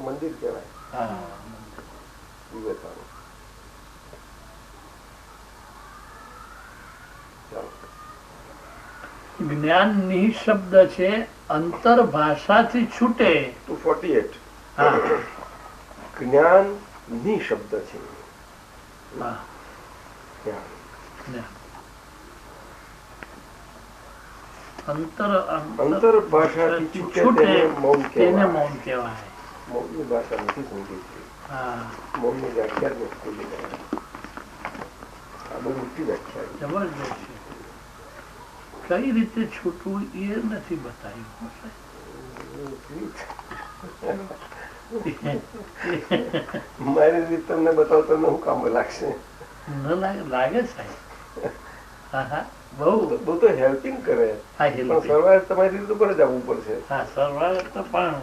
મંદિર કહેવાય. વિવેકાનું. જ્ઞાન નિઃશબ્દ છે, અંતર ભાષાથી છૂટે. 248. જ્ઞાન નિઃશબ્દ છે. અંતર ભાષાથી છૂટે મૌન કહેવાય. મૌનની ભાષા નથી સમજી છે. મૌનની વ્યાખ્યા જ નથી. આ બહુ મોટી વ્યાખ્યા. જબરજસ્ત છે. કઈ રીતે છૂટવું એ નથી બતાવ્યું. મારી રીત તમને બતાવ તમને હું કામ લાગશે? લાગે સાહેબ. બહુ તો હેલ્પિંગ કરે, પણ સર્વાઈવ તમારી રીત ઉપર જ આવવું પડશે. સર્વાઈવ તો પણ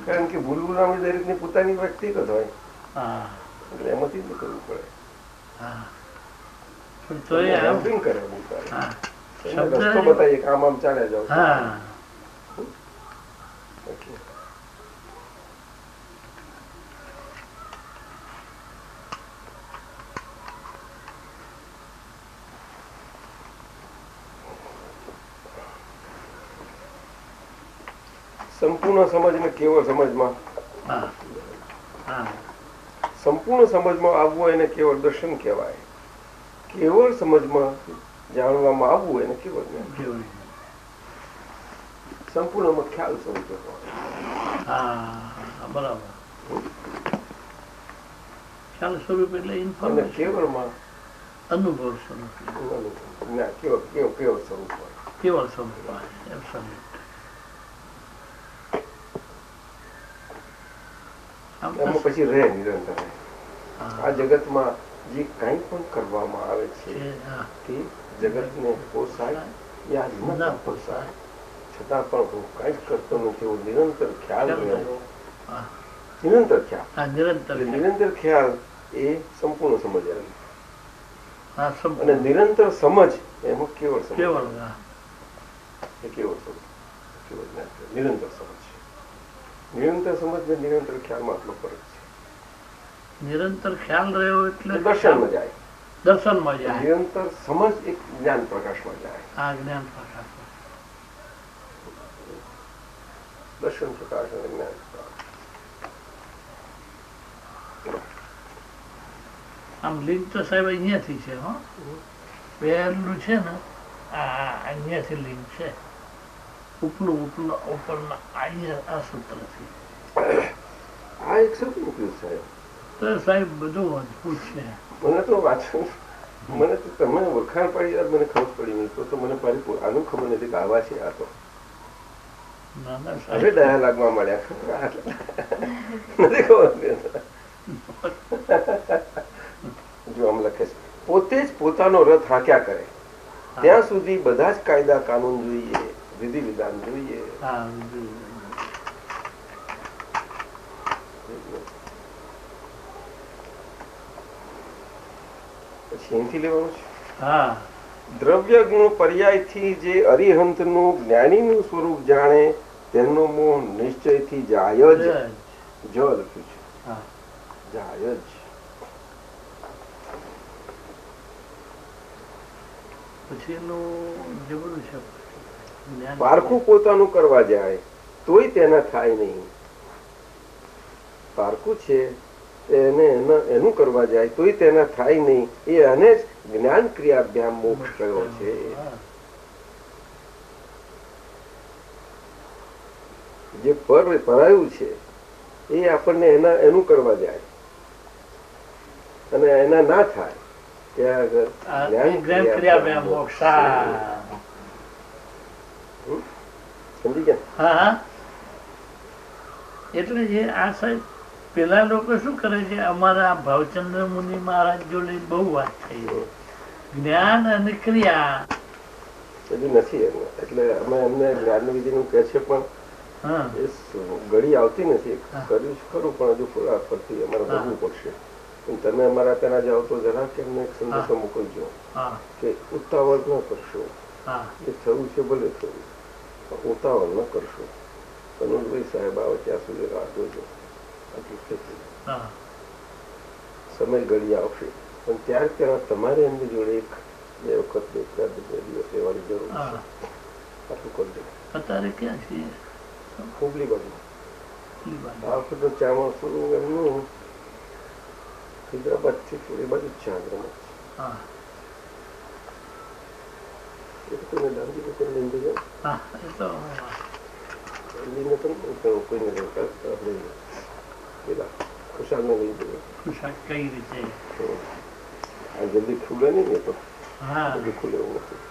કારણ કે ભૂલવું નામની દરેક ની પોતાની વ્યક્તિગત હોય, એટલે એમાંથી જ કરવું પડે. હેલ્પિંગ કરે, રસ્તો બતાવીએ કે આમ આમ ચાલે જાવ. સંપૂર્ણ સમજ ને કેવળ સમજમાં, સંપૂર્ણ સમજમાં આવવું એને કેવળ દર્શન કહેવાય. કેવળ સમજમાં જાણવામાં આવવું એને કેવળ જ્ઞાન. સંપૂર્ણમાં ખ્યાલ સ્વરૂપે બરાબર. ખ્યાલ સ્વરૂપ એટલે અને કેવળમાં અનુભવ સ્વરૂપ. કેવળ સ્વરૂપ હોય. કેવળ સ્વરૂપ હોય. એમાં પછી રહે નિરંતર. આ જગતમાં જે કઈ પણ કરવામાં આવે છે તે જગતને પોસાય યા ન પોસાય, છતાં પણ હું કઈ જ કરતો નથી. એવો નિરંતર ખ્યાલ રહેવો. નિરંતર ખ્યાલ. નિરંતર ખ્યાલ એ સંપૂર્ણ સમજ આવી. અને નિરંતર સમજ એમાં કેવળ સમજ. એ કેવળ સમજ, કેવળ નિરંતર સમજ. નિરંતર સમજ ને નિરંતર ખ્યાલમાં આટલો ફરક છે. નિરંતર ખ્યાલ રહ્યો એટલે દર્શનમાં જાય. દર્શનમાં જાય. નિરંતર સમજ એક જ્ઞાન પ્રકાશમાં જાય. જ્ઞાન પ્રકાશ. દર્શન પ્રકાશ અને જ્ઞાન પ્રકાશ. આમ લિંક તો સાહેબ અહીંયાથી છે. પહેલું છે ને અહીંયાથી લિંક છે. ઉપરના આ સૂત્રથી આ એક સૂત્ર મૂક્યું સાહેબ. તો સાહેબ બધું અદભુત છે. મને તો વાંચવું, મને તો તમે વખાણ પાડી મને ખબર પડી નહીં. તો મને આનું ખબર નથી કે આવા છે. આ તો હવે દયા લાગવા મળ્યા. નથી ખબર. જો આમ લખે છે, પોતે જ પોતાનો રથ હાંક્યા કરે ત્યાં સુધી બધા જ કાયદા કાનૂન જોઈએ, વિધિ વિધાન જોઈએ. પછી અહીંથી લેવાનું છે. દ્રવ્ય ગુણ પર્યાય થી જે અરિહંત નું જ્ઞાની નું સ્વરૂપ જાણે તેમનો મોહ નિશ્ચય થી જાય જ. જ લખ્યું છે, જાય જ. પછી એનું જબરું છે. પારખું પોતાનું કરવા જાય તોય તેના થાય નહીં. પારખું છે એનું કરવા જાય તોય તેના થાય નહીં. એ અને જ્ઞાન ક્રિયાભ્યામ મોક્ષ કયો છે. જે પરાયું છે એ આપણને એનું કરવા જાય અને એના ના થાય ત્યાં આગળ જ્ઞાન ક્રિયાભ્યામ મોક્ષ. સમજી ગયા? એટલે જે આ સાહેબ પેલા લોકો શું કરે છે, અમારા ભાવચંદ્ર મુનિ મહારાજ જોડે બહુ વાત થઈ. જ્ઞાન અને ક્રિયા હજુ નથી એમને. એટલે અમે એમને જ્ઞાન વિધિ નું કે છે પણ એ ઘડી આવતી નથી. કર્યું ખરું પણ હજુ ફરતી અમારે ભરવું પડશે. તમે અમારા ત્યાં જાઓ તો જરા કે એમને એક સંદેશો મોકલજો કે ઉતાવળ ન કરશો. એ થયું છે ભલે થયું, ઉતાવળ ન કરશો. કનોજભાઈ સાહેબ આવે ત્યાં સુધી રાહ જોજો. સમય ઘડી આવશે પણ ત્યાં તમારે એમની જોડે એક બે વખત બે દિવસ રહેવાની જરૂર છે. આટલું કરજો. અત્યારે ક્યાં છીએ? હુબલી બાજુ. આ વખતે ચામાસુ એમનું હૈદરાબાદ થી થોડી બાજુ જ છે. આગ્રામાં દાંડી લોકો લઈને જજો. કોઈને આપણે પેલા ખુશાલને લઈ જજો. કઈ રીતે આ જલ્દી ખુલે નહીં ને તો જલ્દી ખુલે એવું નથી.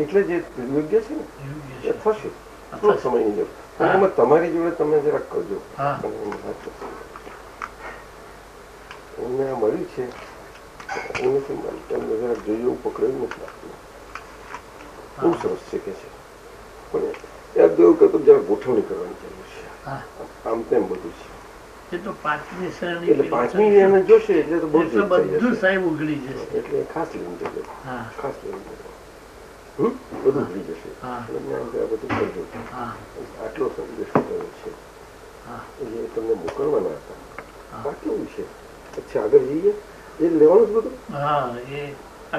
એટલે જે યોગ્ય છે ને એ થશે. થોડો સમયની જરૂર. એમાં તમારી જોડે તમે જરાક કરજો. એમને આ મળ્યું છે એમને જરાક જોઈએ એવું પકડેલું નથી લાગતું. બહુ સરસ છે કે છે પણ યાદ જેવું કરતું જરાક ગોઠવણી કરવાની જરૂર છે. આમ તેમ બધું છે. એટલે પાંચમી એને જોશે એટલે તો બધું સાહેબ ઉઘડી જશે. એટલે ખાસ લઈને જજો. ખાસ લઈને જજો. બધું ઉઘડી જશે. બધું કરજો. આટલો સંદેશ કર્યો છે એ તમને મોકલવાના હતા. બાકી એવું છે પછી આગળ જઈએ એ લેવાનું જ બધું.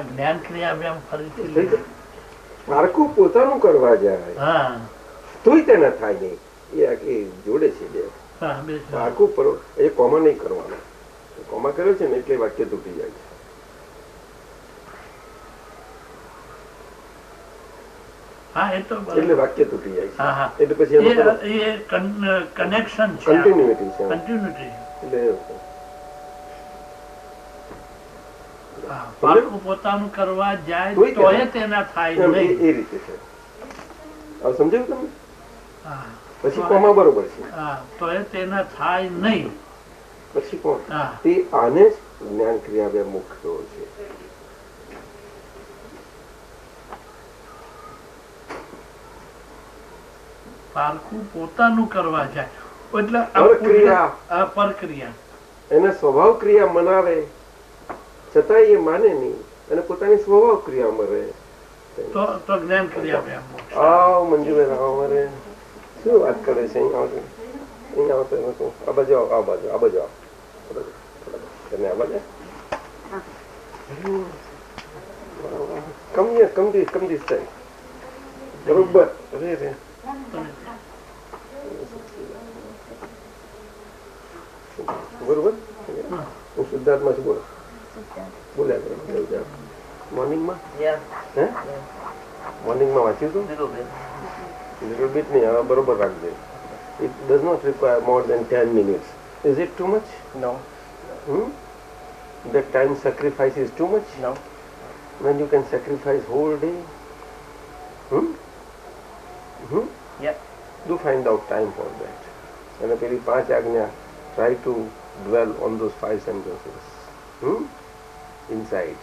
જ્ઞાન ક્રિયા ફરીથી પારકું પોતાનું કરવા જાય તોય તેના થાય નહીં. એ જોડે છે બે પારકું પર એ કોમા નહીં કરવાના. કોમા કર્યો છે ને એટલે વાક્ય તૂટી જાય છે. એટલે વાક્ય તૂટી જાય છે. એટલે પછી કનેક્શન કન્ટિન્યુટી છે. એટલે પોતાનું કરવા જાય તોય તેના થાય એ રીતે છે. હવે સમજાયું તમે? પછી કોમા બરોબર છે. તોય તેના થાય નહીં. પછી કોણ તે આને જ જ્ઞાન ક્રિયા બે મુખ્ય છે. પારખું પોતાનું કરવા જાય એટલે પરક્રિયા એને સ્વભાવ ક્રિયા મનાવે છતાં એ માને નહીં અને પોતાની સ્વભાવ ક્રિયામાં રહે તો જ્ઞાન ક્રિયા. આવ મંજુબેન અમારે શું વાત કરે છે? અહીં આવતો આ બાજુ આ બાજુ આ બાજુ તમે આ બાજુ કમ દિસ થાય બરોબર. અરે રે બરોબર. હું સિદ્ધાર્થમાં છું. બોલો બોલ્યા મોર્નિંગમાં મોર્નિંગમાં વાંચ્યું હતું લિટલ બીટ નહીં. હવે બરોબર રાખજે. It does not require more than 10 minutes. Is it too much? No. The time sacrifice is too much? No. When you can sacrifice whole day? Yeah. Do find out time for that. And પેલી 5 આજ્ઞા, try to dwell on those 5 sentences. Inside.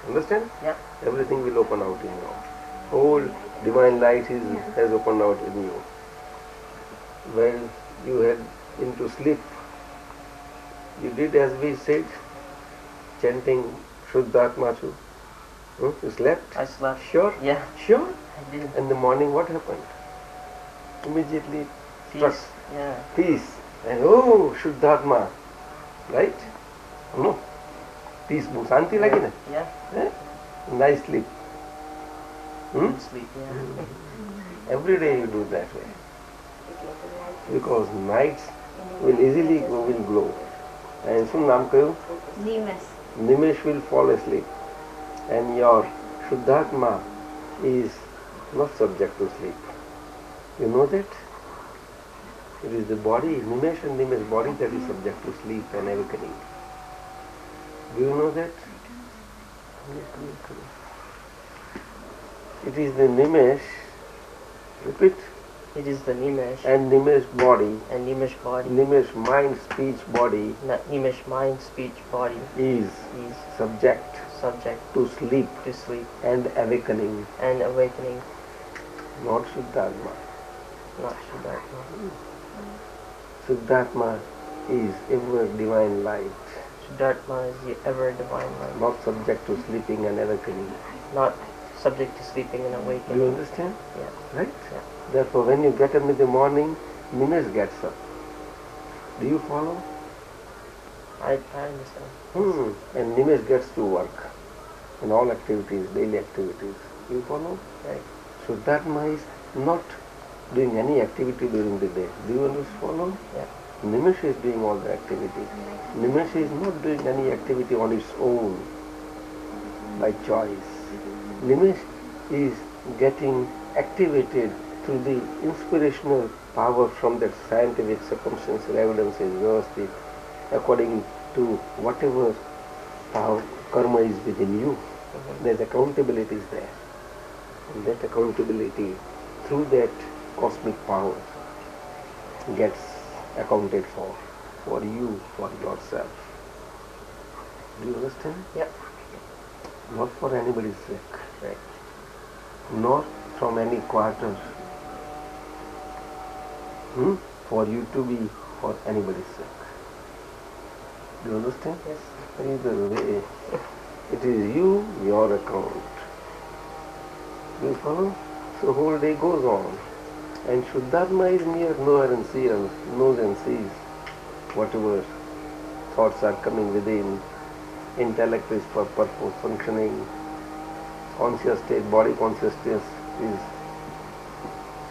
Understand? Yeah. Everything will open out in you. Whole divine light has opened out in you. When you head into sleep, you did as we said, chanting Shuddhatma Chu. You slept? I slept. Sure? Yeah. Sure? I did. In the morning what happened? Immediately Peace. Yeah. Peace. And oh, Shuddhatma. Right? No? Peace. Shanti lagi na? Yeah. Nice sleep. Good sleep. Yeah. Every day you do that way. Because nights will easily will glow. And શું નામ કહ્યું? Nimesh will fall asleep. And your Shuddhatma is not subject to sleep. You know that? It is the body, Nimesh and Nimesh body that is subject to sleep and awakening. Do you know that? It is the Nimesh, repeat. It is the Nimesh. And Nimesh body. And Nimesh body. Nimesh mind, speech, body. Nimesh mind, speech, body. Is subject. Subject. To sleep. To sleep. And awakening. And awakening. Not Shuddhatma. Not Shuddhatma. Shuddhatma is ever divine light. Shuddhatma is the ever divine light. Not subject to sleeping and awakening. Not subject to sleeping and Do awakening. you understand? Yeah. Right? Yeah. Therefore, when you get up in the morning, Nimesh gets up. Do you follow? I understand. And Nimesh gets to work in all activities, daily activities. You follow? Right. So that is not doing any activity during the day. Do you understand? Follow? Yeah. Nimesh is doing all the activity. Nimesh is not doing any activity on its own by choice. Nimesh is getting activated through the inspirational power from that scientific circumstantial evidences, Vyavasthit, according to whatever power, karma is within you. There's accountability is there. And that accountability through that cosmic power gets accounted for you, for yourself. Do you understand? Yep. Not for anybody's sake. Right. Nor from any quarter. For you to be for anybody's sake. Do you understand? Yes. Either way, it is you, your account. Do you follow? So whole day goes on. And Shuddhatma is mere knower and seer, knows and sees whatever thoughts are coming within. Intellect is for purpose functioning. Conscious state, body consciousness is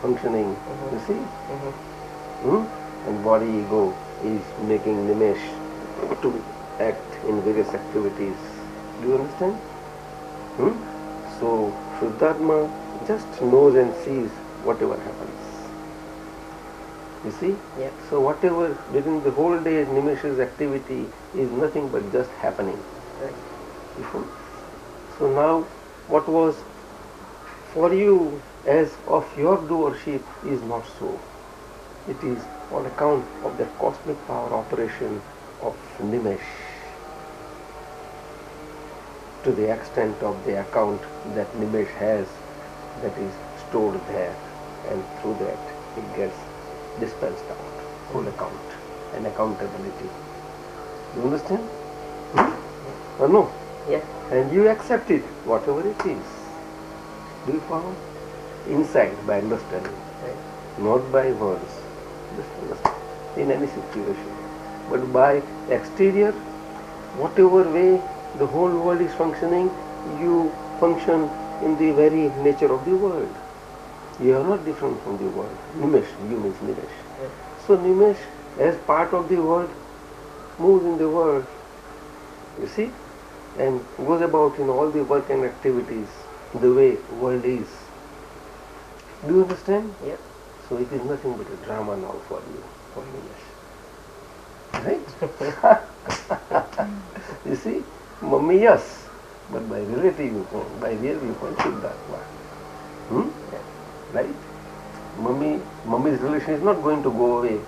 functioning. You see? And body ego is making Nimesh to act in various activities. Do you understand? So Shuddhatma just knows and sees whatever happens. You see? Yeah. So whatever during the whole day Nimesh's activity is nothing but just happening. Right. So now what was for you as of your doership is not so. It is on account of the cosmic power operation of Nimesh to the extent of the account that Nimesh has that is stored there, and through that it gets dispensed out, full account and accountability. You understand? Or no? Yeah. And you accept it, whatever it is. Do you follow? Inside, by understanding, Right. not by words. Just understand. In any situation. But by exterior, whatever way the whole world is functioning, you function in the very nature of the world. You are not different from the world. Nimesh, you means Nimesh. Yeah. So Nimesh, as part of the world, moves in the world, you see, and goes about in all the work and activities the way world is. Do you understand? Yep. So it is nothing but a drama now for you, for Nimesh. Right? You see, Mummy, yes, but by relative viewpoint, by real viewpoint, Shuddhatma. Right? Mummy's relation is not going to go away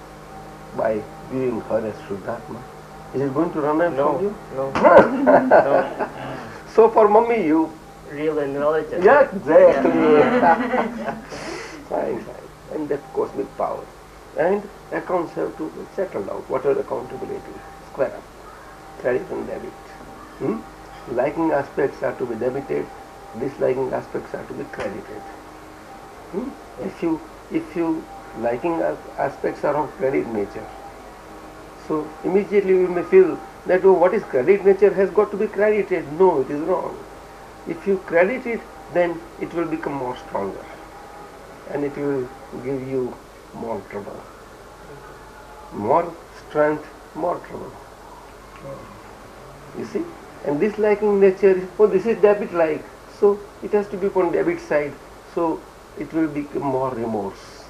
by viewing her as Shuddhatma. Is it going to run away from you? No. No. So for Mummy, you... Real and relative. Yeah, exactly. Fine. And that cosmic power. And accounts have to be settled out. What are accountability? Square up. Credit and debit. Liking aspects are to be debited. Disliking aspects are to be credited. If you liking aspects are of credit nature, so immediately you may feel that what is credit nature has got to be credited. No, it is wrong. If you credit it, then it will become more stronger and it will give you more trouble. More strength, more trouble. You see? And disliking nature is, this is debit like, so it has to be on debit side. So it will become more remorse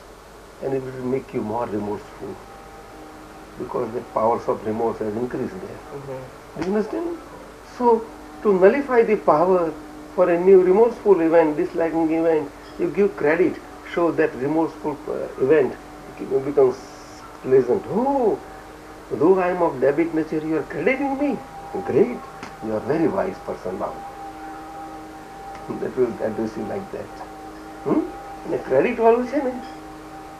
and it will make you more remorseful because the powers of remorse has increased there. Do you understand? So to nullify the power for a new remorseful event, disliking event, you give credit, show that remorseful event becomes pleasant. Oh, though I am of debit nature, you are crediting me. Great, you are a very wise person now. That will address you like that. અને credit વાળું છે ને,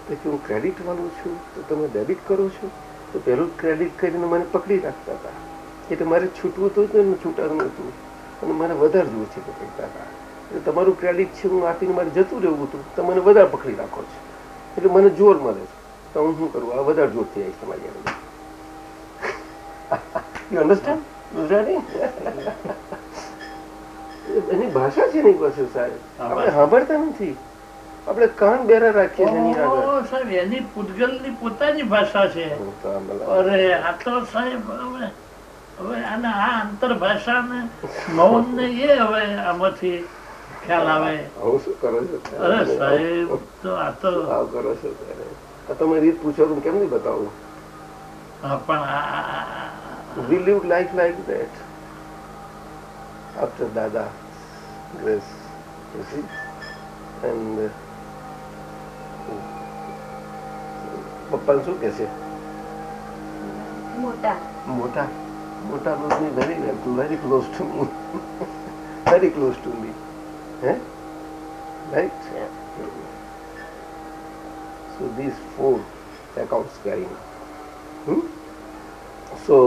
તો હું credit વાળું છું તો તમે ડેબિટ કરો છો, તો પેલું ક્રેડિટ કરીને મને પકડી રાખતા હતા. એટલે મારે છૂટવું હતું ને છૂટાનું હતું અને મારે વધારે જોવું છે કે કહેતા હતા એટલે તમારું ક્રેડિટ છે હું આપીને મારે જતું રહેવું હતું તમે મને વધારે પકડી રાખો છો એટલે મને જોર મળે છે તો હું શું કરું આ વધારે જોરથી આવીશ તમારી આગળ યુ અન્ડરસ્ટેન્ડ ગુજરાતી એની ભાષા છે એની પાસે સાહેબ આપણે સાંભળતા નથી આપણે કાન બેરા રાખીએ છીએ એની આગળ સાહેબ એની પૂતગલની પોતાની ભાષા છે અરે આ તો સાહેબ હવે આના આ આંતર ભાષા ને મૌન ને એ હવે આમાંથી ખ્યાલ આવે હું શું કરો છો અરે સાહેબ તો આ તો આવ કરો છો આ તમે રીત પૂછો તો કેમ નહીં બતાવું પણ we lived life like that after Dada grace, you see, and પપ્પા શું કે છે મોટા મોટા મોટા લોકોની very close to me very close to me right so these 4 accounts carrying so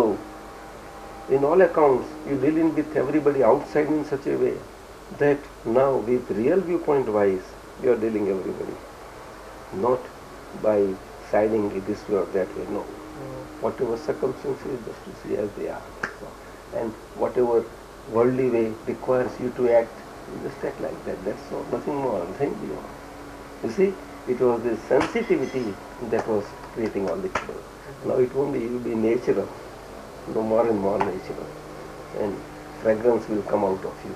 in all accounts you dealing with everybody outside in such a way that now with real viewpoint wise you are dealing everybody not by siding this way or that way, no. Whatever circumstances just to see as they are, and whatever worldly way requires you to act, you just act like that, that's all, nothing more, nothing beyond. You see, it was this sensitivity that was creating all the trouble. Now it won't be, it will be natural, no more and more natural, and fragrance will come out of you.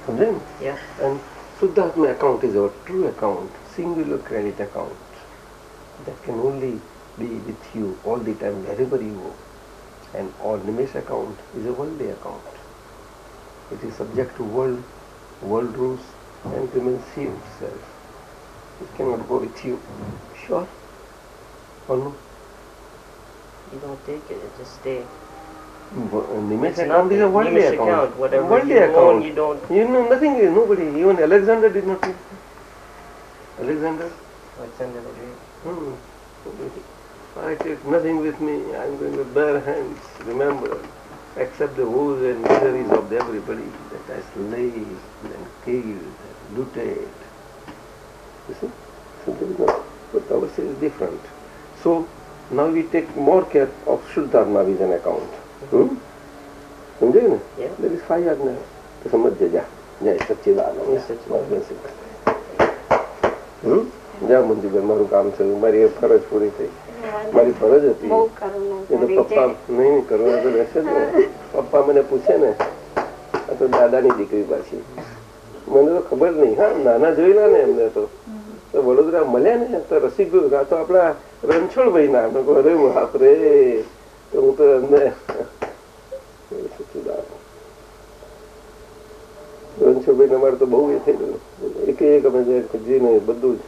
Understand? Yeah. And Shuddhatma account is our true account, singular credit account that can only be with you all the time, wherever you go. And our Nimesh account is a worldly account. It is subject to world rules and remains here itself. It cannot go with you. Sure? Or no? You don't take it, it just stay. Nimesh account is a worldly Nimesh account. Whatever Worldly you account. own, you don't. You know nothing, nobody, even Alexander did not take it. Alexander? Alexander the Great. I take nothing with me, I'm going to bare hands, remember, accept the woes and miseries of everybody that I slaved and killed and looted. You see? So there is no, but ours is different. So now we take more care of Shuddharma vision account. समझे ना? There is 5 આજ્ઞા તો સમજજે જા જય સચ્ચિદાનંદ જા મંજુબેન મારું કામ થયું મારી ફરજ પૂરી થઈ મારી ફરજ હતી એ તો પપ્પા નહીં કરવા તો રહેશે જ ને પપ્પા મને પૂછે ને આ તો દાદાની દીકરી પાછી મને તો ખબર નહીં હા નાના જોયેલા ને એમને તો વડોદરા મળ્યા ને તો રસિકભાઈ આ તો આપણા રણછોડભાઈ ના અરે બાપરે તો હું તો એમને રણછોડભાઈ અમારે તો બહુ એ થઈ ગયું એક અમે જીને બધું જ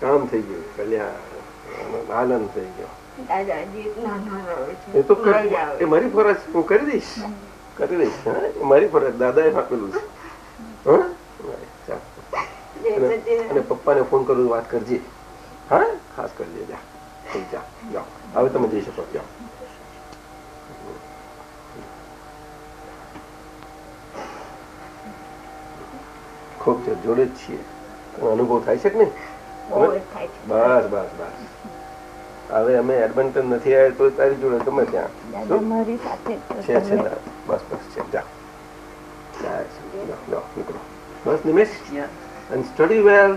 કામ થઈ ગયું કલ્યાણ આનંદ થઈ ગયો એ તો એ મારી ફરજ હું કરી દઈશ મારી ફરજ દાદા એ આપેલું છે અને પપ્પાને ફોન કરું વાત કરજે હા ખાસ કરજે જા જાઓ હવે તમે જઈ શકો જાઓ ખૂબ જોડે જ છીએ અનુભવ થાય છે કે નહીં બસ બસ બસ હવે અમે એડમિન્ટન નથી આવ્યા તો તારી જોડે ગમે ત્યાં છે બસ બસ છે જાઓ નીકળો બસ Nimesh and study well,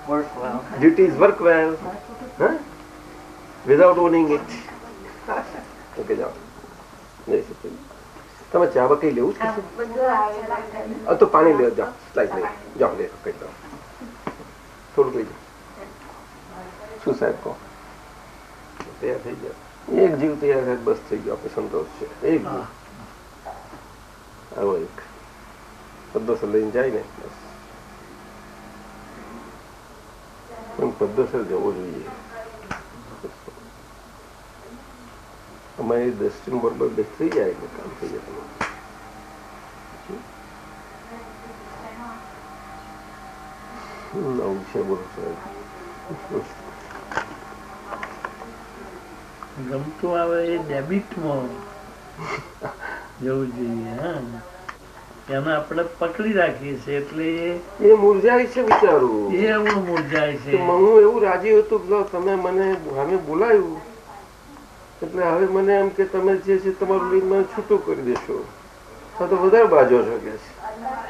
Work well. duties work well, huh? Without owning it. Okay, જાઓ તમે ચા બકઈ લેવું છે તો પાણી લેવો જાઓ સ્લાઈડ લઈ જાઓ લે કઈ જાઓ થોડુંક લઈ જાઓ શું સાહેબ કહો તૈયાર થઈ જાઓ એક જીવ તૈયાર થાય બસ થઈ ગયો આપણે સંતોષ છે એક જીવ આવો એક પદ્ધતિ લઈને જાય ને બસ પદ્ધતિસર જવો જોઈએ અમારી દ્રષ્ટિ બરોબર બેસ્ટ થઈ જાય એટલે કામ થઈ જાય નવું છે બોલો સાહેબ. ગમતું આવે એ ડેબિટમાં જવું જોઈએ. હા, એને આપણે પકડી રાખીએ છીએ એટલે એ મુરઝાય છે વિચારું. એ એવું મુરઝાય છે. હું એવું રાજી હતું કે તમે મને સામે બોલાયું એટલે હવે મને એમ કે તમે જે છે તમારું લઈને મને છૂટું કરી દેશો. તો વધારે બાજો છો કે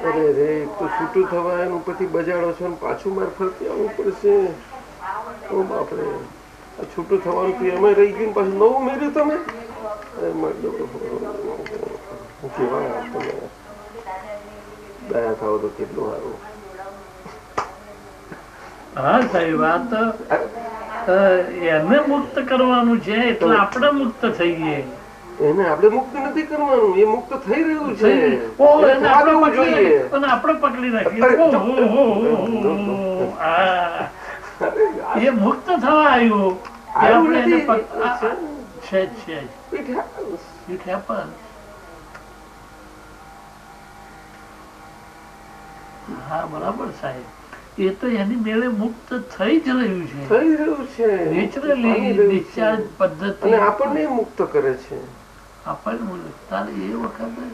અરે રે એક તો છૂટું થવા એનું પછી બજાડો છો પાછું મારે ફરતી આવવું પડશે. ઓ બાપરે, આ છૂટું થવાનું તો એમાં રહી ગયું પાછું નવું મેળ્યું તમે. કેવા તમે દયા થાવ તો કેટલું સારું. હા સાહેબ, આ તો એને મુક્ત કરવાનું છે એટલે આપણે મુક્ત થઈએ. એને આપણે મુક્ત નથી કરવાનું, એ મુક્ત થઈ રહ્યું છે. આપણે પકડી રાખીએ. એ મુક્ત થવા આવ્યું આપણે એને છે. It happens. હા બરાબર સાહેબ, એ તો એની મેળે મુક્ત થઈ જ રહ્યું છે. નેચરલી ડિસ્ચાર્જ પદ્ધતિ અને આપણને મુક્ત કરે છે. આપણને એ વખતે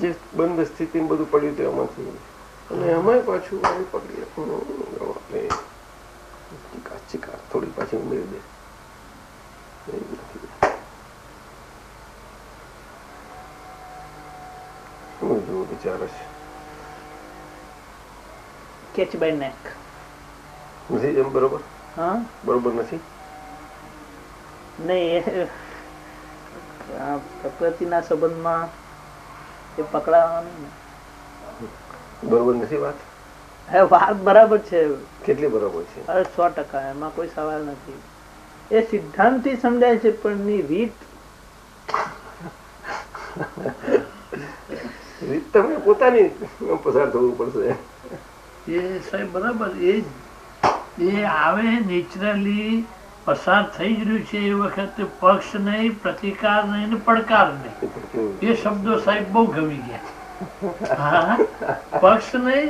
જે બંધ સ્થિતિ બધું પડ્યું તેમાંથી અને એમાં પાછું પકડી ચીકા થોડી પાછી ઉમેરી દે. શું જોવું વિચારે છે? Catch by neck. નથી એમ બરોબર? હા બરોબર નથી. નહીં, પ્રકૃતિના સંબંધમાં એ પકડાવાનું બરોબર નથી વાત. હે વાત બરાબર છે. કેટલી બરોબર છે? અરે 100%, એમાં કોઈ સવાલ નથી. એ સિદ્ધાંત થી સમજાય છે પણ એની રીત તમે પોતાની પસાર થવું પડશે. એ સાહેબ બરાબર, એ આવે નેચરલી પસાર થઈ જ રહ્યું છે. એ વખતે પક્ષ નહીં, પ્રતિકાર નહીં, પડકાર નહીં. એ શબ્દો સાહેબ બહુ ગમી ગયા. હા, પક્ષ નહીં,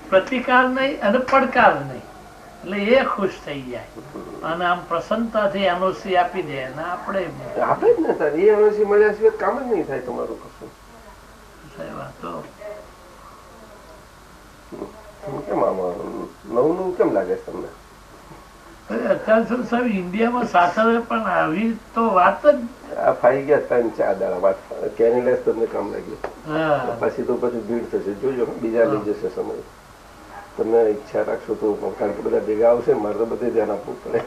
પ્રતિકાર નહીં અને પડકાર નહીં. એટલે એ ખુશ થઈ જાય અને આમ પ્રસન્નતાથી એનઓસી આપી દે. અને આપણે આપે જ ને સર, એ એનઓસી મળ્યા સિવાય કામ જ નહીં થાય તમારું કશું. સાહેબ આ તો કેમ આમાં નવું કેમ લાગે છે તમને? અત્યાર સુધી સાહેબ ઇન્ડિયામાં સાસરે પણ આવી તો વાત જ આ ફાઈ ગયા 3-4 દાડા વાત. કેનેડા તમને કામ લાગ્યું પછી તો પછી ભીડ થશે. જોજો બીજા લઈ જશે સમય. તમે ઈચ્છા રાખશો તો કારણ કે બધા ભેગા આવશે. મારે તો બધે ધ્યાન આપવું પડે.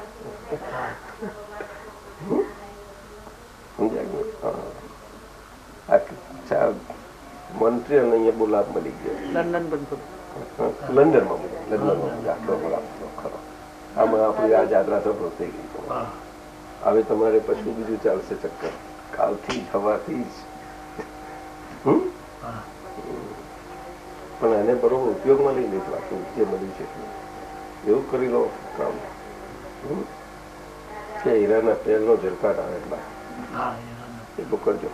મોન્ટ્રીયલ અહીંયા બોલાવ મળી ગયો. લંડનમાં આટલો બોલાવ ખરો. આમાં આપણી આ જાત્રા સફળ થઈ ગઈ. હવે તમારે પછી બીજું ચાલશે ચક્કર કાલથી જ હવાથી જ. પણ એને બરોબર ઉપયોગમાં લઈ લીધું. આટલું જે મળ્યું છે એવું કરી લો કામ. હીરાના તેલનો ઝરકાટ આવે એટલા એટલું કરજો.